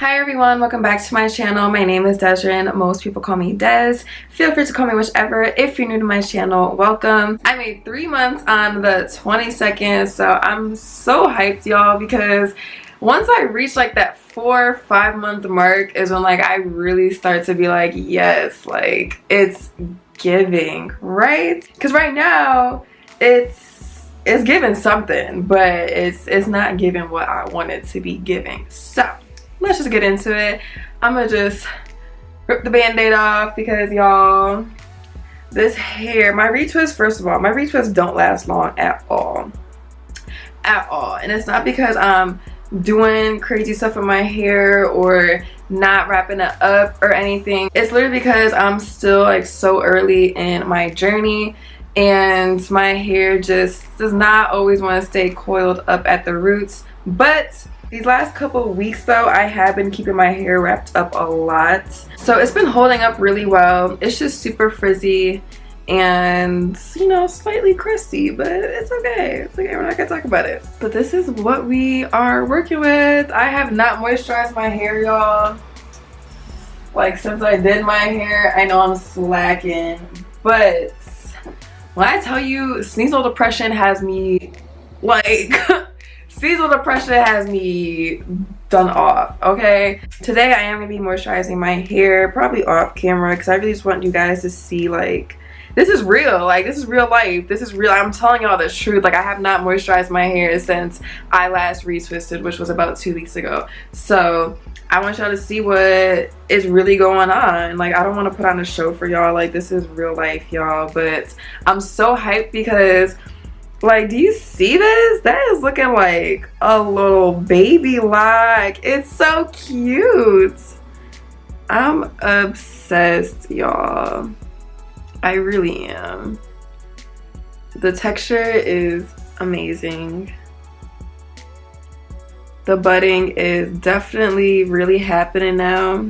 Hi everyone, welcome back to my channel. My name is DESZREN. Most people call me Des. Feel free to call me whichever. If you're new to my channel, welcome. I made 3 months on the 22nd, so I'm so hyped, y'all, because once I reach like that 4 or 5 month mark is when like I really start to be like, yes, like it's giving, right? Because right now it's giving something, but it's not giving what I want it to be giving. So let's just get into it. I'm gonna just rip the band-aid off because y'all, this hair, my retwists, first of all, my retwists don't last long at all. And it's not because I'm doing crazy stuff with my hair or not wrapping it up or anything. It's literally because I'm still like so early in my journey and my hair just does not always want to stay coiled up at the roots. But these last couple of weeks though, I have been keeping my hair wrapped up a lot. So it's been holding up really well. It's just super frizzy and, you know, slightly crusty, but it's okay. It's okay, we're not gonna talk about it. But this is what we are working with. I have not moisturized my hair, y'all. Like since I did my hair, I know I'm slacking, but when I tell you seasonal depression has me like seasonal depression has me done off, okay? Today I am gonna be moisturizing my hair, probably off camera, because I really just want you guys to see like this is real, like this is real life, this is real. I'm telling y'all the truth. Like I have not moisturized my hair since I last retwisted, which was about 2 weeks ago. So I want y'all to see what is really going on. Like I don't want to put on a show for y'all, like this is real life, y'all. But I'm so hyped because like, do you see this? That is looking like a little baby lock. It's so cute. I'm obsessed, y'all. I really am. The texture is amazing. The budding is definitely really happening now.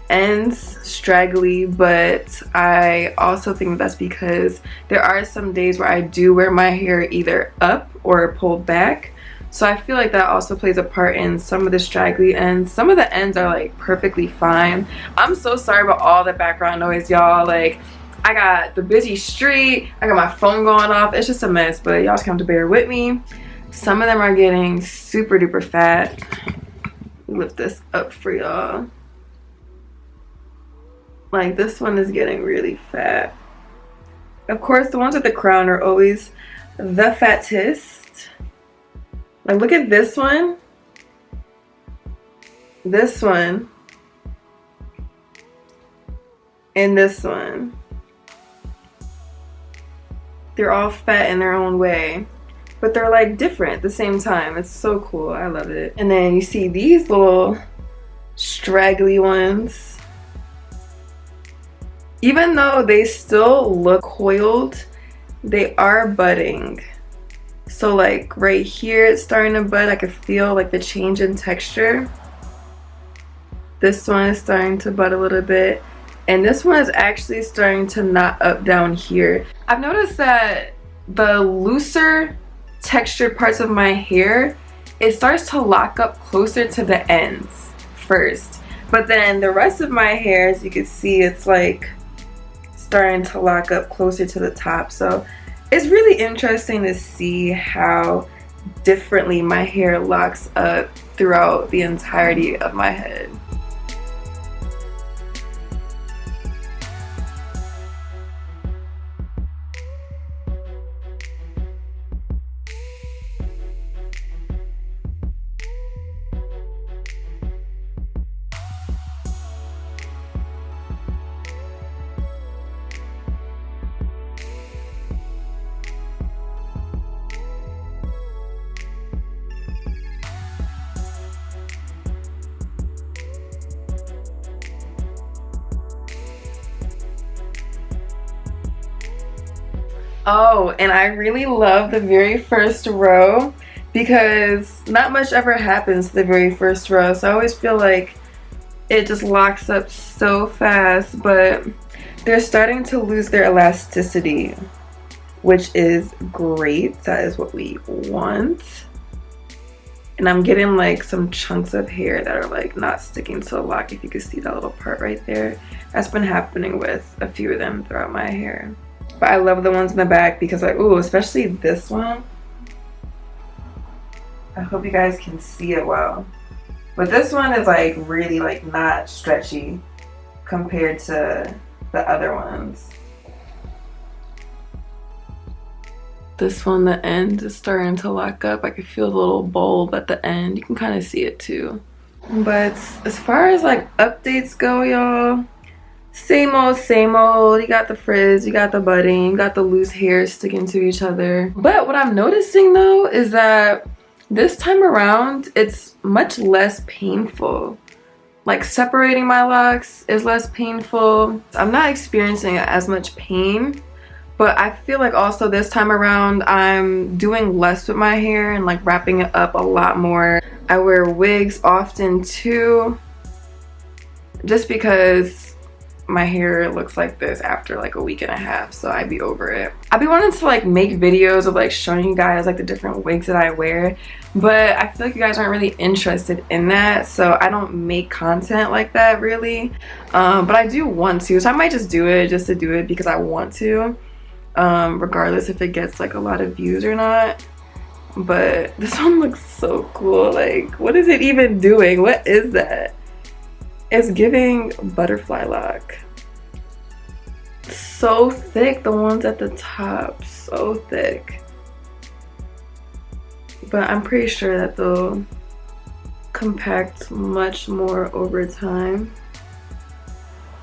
Ends straggly, but I also think that's because there are some days where I do wear my hair either up or pulled back, so I feel like that also plays a part in some of the straggly ends. Some of the ends are like perfectly fine. I'm so sorry about all the background noise, y'all. Like I got the busy street, I got my phone going off, it's just a mess, but y'all just have to bear with me. Some of them are getting super duper fat. Lift this up for y'all. Like this one is getting really fat. Of course, the ones with the crown are always the fattest. Like look at this one, and this one. They're all fat in their own way, but they're like different at the same time. It's so cool. I love it. And then you see these little straggly ones. Even though they still look coiled, they are budding. So like right here it's starting to bud. I can feel like the change in texture. This one is starting to bud a little bit, and this one is actually starting to knot up down here. I've noticed that the looser textured parts of my hair, it starts to lock up closer to the ends first, but then the rest of my hair, as you can see, it's like starting to lock up closer to the top. So it's really interesting to see how differently my hair locks up throughout the entirety of my head. Oh, and I really love the very first row because not much ever happens to the very first row. So I always feel like it just locks up so fast, but they're starting to lose their elasticity, which is great. That is what we want. And I'm getting like some chunks of hair that are like not sticking to the lock. If you can see that little part right there. That's been happening with a few of them throughout my hair. But I love the ones in the back because like, ooh, especially this one. I hope you guys can see it well. But this one is like really like not stretchy compared to the other ones. This one, the end is starting to lock up. I can feel the little bulb at the end. You can kind of see it too. But as far as like updates go, y'all, same old, same old. You got the frizz, you got the budding, you got the loose hair sticking to each other. But what I'm noticing though is that this time around, it's much less painful. Like separating my locks is less painful. I'm not experiencing as much pain. But I feel like also this time around, I'm doing less with my hair and like wrapping it up a lot more. I wear wigs often too, just because my hair looks like this after like a week and a half, so I'd be over it. I've been wanting to like make videos of like showing you guys like the different wigs that I wear, but I feel like you guys aren't really interested in that, so I don't make content like that really. But I do want to, so I might just do it just to do it because I want to. Regardless if it gets like a lot of views or not. But this one looks so cool. Like, what is it even doing? What is that? It's giving butterfly lock. So thick, the ones at the top, so thick. But I'm pretty sure that they'll compact much more over time.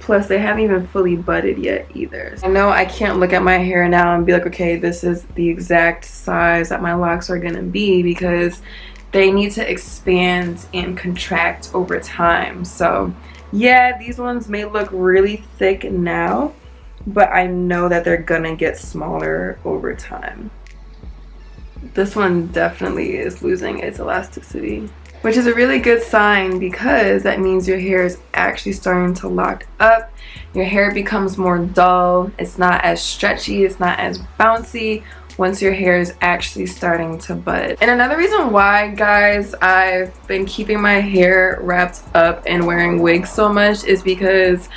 Plus, they haven't even fully budded yet either. I know I can't look at my hair now and be like, okay, this is the exact size that my locks are gonna be, because they need to expand and contract over time. So yeah, these ones may look really thick now, but I know that they're gonna get smaller over time. This one definitely is losing its elasticity, which is a really good sign because that means your hair is actually starting to lock up. Your hair becomes more dull. It's not as stretchy. It's not as bouncy once your hair is actually starting to bud. And another reason why, guys, I've been keeping my hair wrapped up and wearing wigs so much is because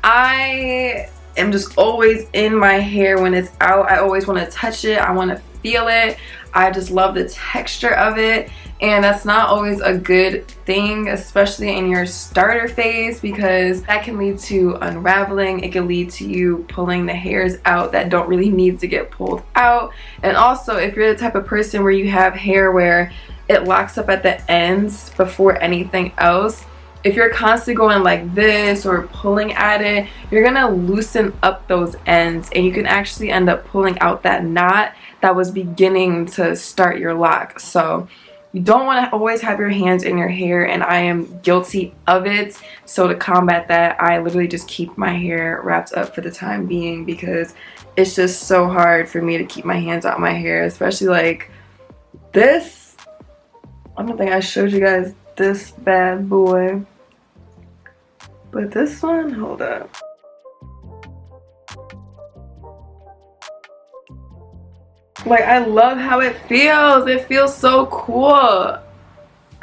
I am just always in my hair when it's out. I always want to touch it. I want to feel it. I just love the texture of it. And that's not always a good thing, especially in your starter phase, because that can lead to unraveling. It can lead to you pulling the hairs out that don't really need to get pulled out. And also, if you're the type of person where you have hair where it locks up at the ends before anything else, if you're constantly going like this or pulling at it, you're gonna loosen up those ends and you can actually end up pulling out that knot that was beginning to start your lock. So you don't want to always have your hands in your hair, and I am guilty of it. So to combat that, I literally just keep my hair wrapped up for the time being, because it's just so hard for me to keep my hands out my hair, especially like this. I don't think I showed you guys this bad boy, but this one, hold up. Like, I love how it feels. It feels so cool.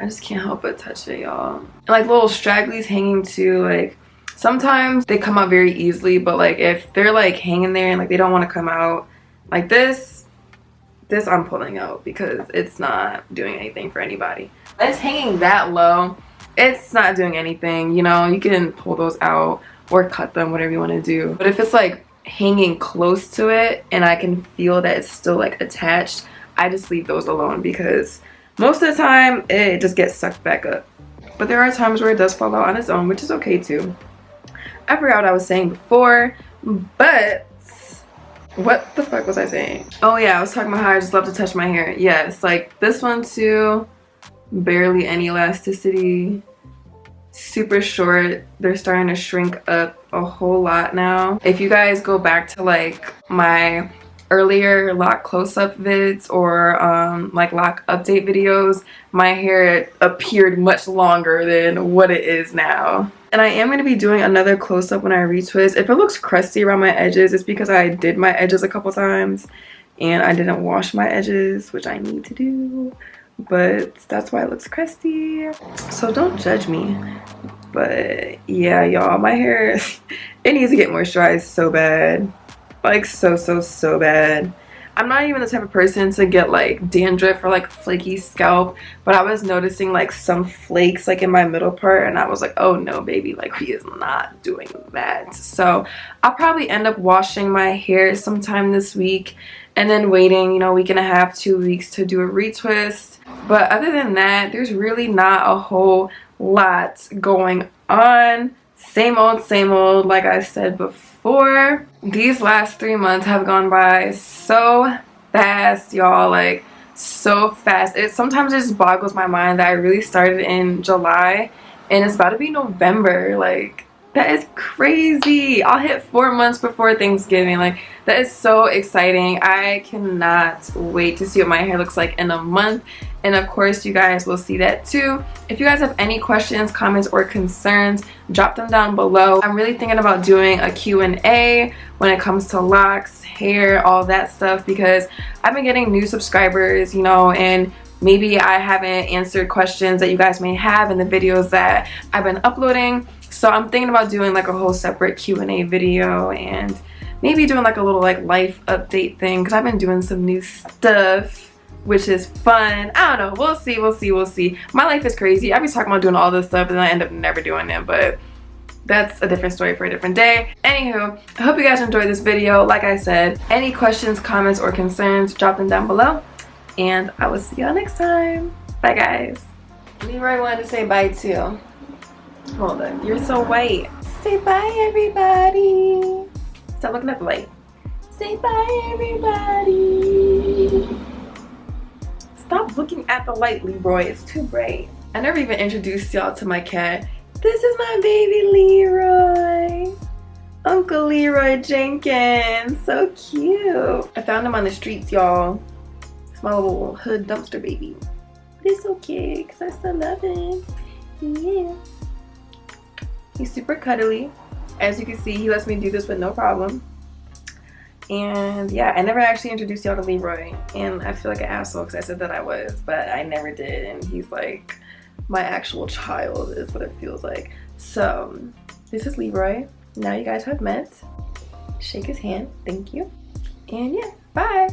I just can't help but touch it, y'all. And like little stragglies hanging too, like sometimes they come out very easily, but like if they're like hanging there and like they don't want to come out, like this I'm pulling out because it's not doing anything for anybody. It's hanging that low, it's not doing anything, you know. You can pull those out or cut them, whatever you want to do. But if it's like hanging close to it and I can feel that it's still like attached, I just leave those alone, because most of the time it just gets sucked back up. But there are times where it does fall out on its own, which is okay too. I forgot what I was saying before, but what the fuck was I saying? Oh yeah, I was talking about how I just love to touch my hair. Yes, like this one too, barely any elasticity, super short. They're starting to shrink up a whole lot now. If you guys go back to like my earlier lock close-up vids or like lock update videos, my hair appeared much longer than what it is now. And I am going to be doing another close-up when I retwist. If it looks crusty around my edges, it's because I did my edges a couple times and I didn't wash my edges, which I need to do. but that's why it looks crusty. So don't judge me. But yeah, y'all, my hair, it needs to get moisturized so bad. Like so bad. I'm not even the type of person to get like dandruff or like flaky scalp, but I was noticing like some flakes like in my middle part, and I was like, oh no baby, like he is not doing that. So I'll probably end up washing my hair sometime this week and then waiting, you know, a week and a half, 2 weeks to do a retwist. But other than that, there's really not a whole lot going on. Same old, like I said before. These last 3 months have gone by so fast, y'all, like so fast. It sometimes just boggles my mind that I really started in July and it's about to be November. Like, that is crazy. I'll hit 4 months before Thanksgiving. Like, that is so exciting. I cannot wait to see what my hair looks like in a month. And of course, you guys will see that too. If you guys have any questions, comments, or concerns, drop them down below. I'm really thinking about doing a Q&A when it comes to locks, hair, all that stuff, because I've been getting new subscribers, you know, and maybe I haven't answered questions that you guys may have in the videos that I've been uploading. So I'm thinking about doing like a whole separate Q&A video and maybe doing like a little like life update thing, because I've been doing some new stuff, which is fun. I don't know. We'll see. My life is crazy. I be talking about doing all this stuff and then I end up never doing it, but that's a different story for a different day. Anywho, I hope you guys enjoyed this video. Like I said, any questions, comments, or concerns, drop them down below. And I will see y'all next time. Bye, guys. Leroy wanted to say bye too. Hold on. You're so white. Say bye, everybody. Stop looking at the light. Say bye, everybody. Stop looking at the light, Leroy. It's too bright. I never even introduced y'all to my cat. This is my baby Leroy. Uncle Leroy Jenkins. So cute. I found him on the streets, y'all. It's my little hood dumpster baby. But it's okay, because I still love him. Yeah. He's super cuddly. As you can see, he lets me do this with no problem. And yeah, I never actually introduced y'all to Leroy, and I feel like an asshole because I said that I was, but I never did, and he's like my actual child is what it feels like. So this is Leroy. Now you guys have met. Shake his hand. Thank you. And yeah, bye.